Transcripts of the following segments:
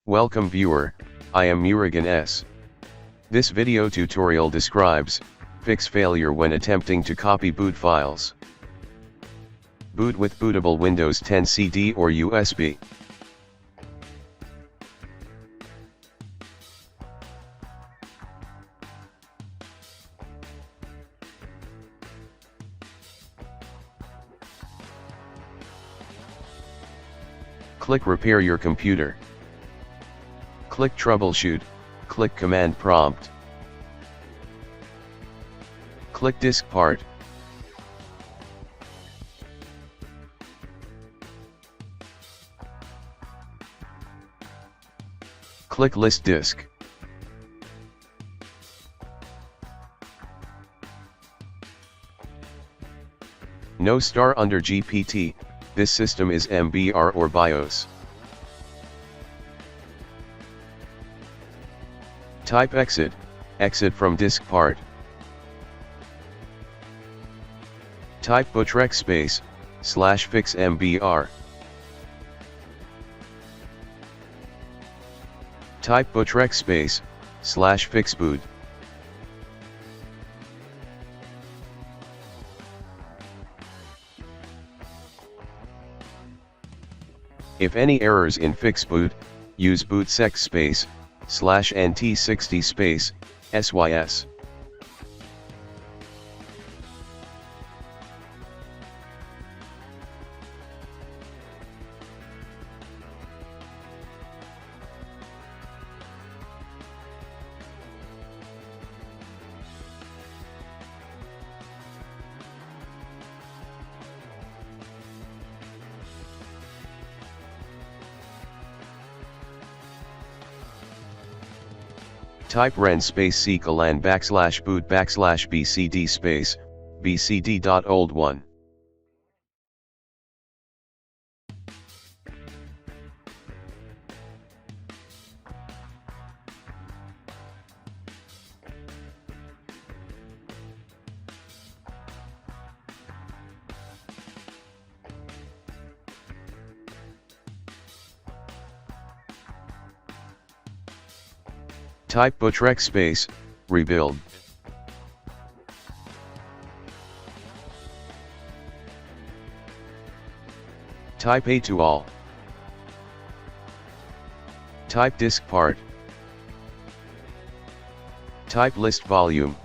Welcome viewer, I am Murugan S. This video tutorial describes, fix failure when attempting to copy boot files. Boot with bootable Windows 10 CD or USB. Click Repair your computer. Click Troubleshoot, click Command Prompt. Click Disk Part. Click List Disk. No star under GPT, this system is MBR or BIOS. Type exit from disk part. Type bootrec space, /fix MBR. Type bootrec space, /fix boot. If any errors in fix boot, use bootsec space, /nt60 space, sys. Type ren space /boot /bcd space, bcd.old1. Type bootrec space, rebuild. Type A to all. Type disk part. Type list volume.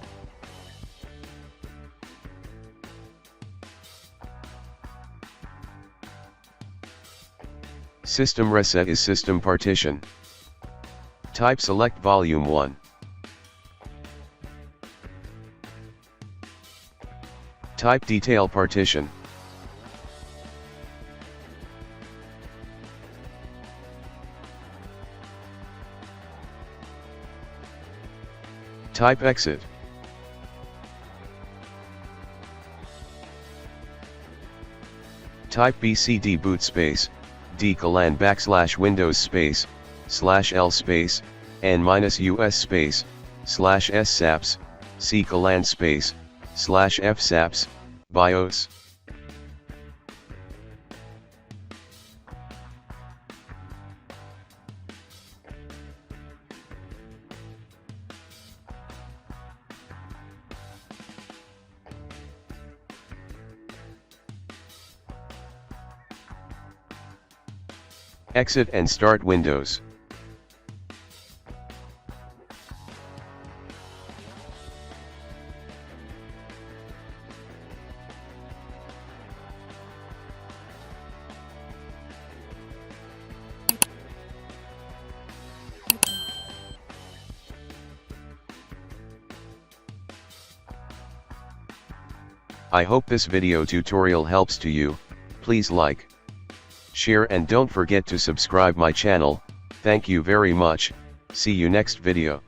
System reset is system partition. Type select volume 1. Type detail partition. Type exit. Type BCDBOOT space, /Windows space, /L space, n-us space, /ssaps, /space, /fsaps, BIOS. Exit and start Windows. I hope this video tutorial helps to you. Please like, share and don't forget to subscribe my channel. Thank you very much. See you next video.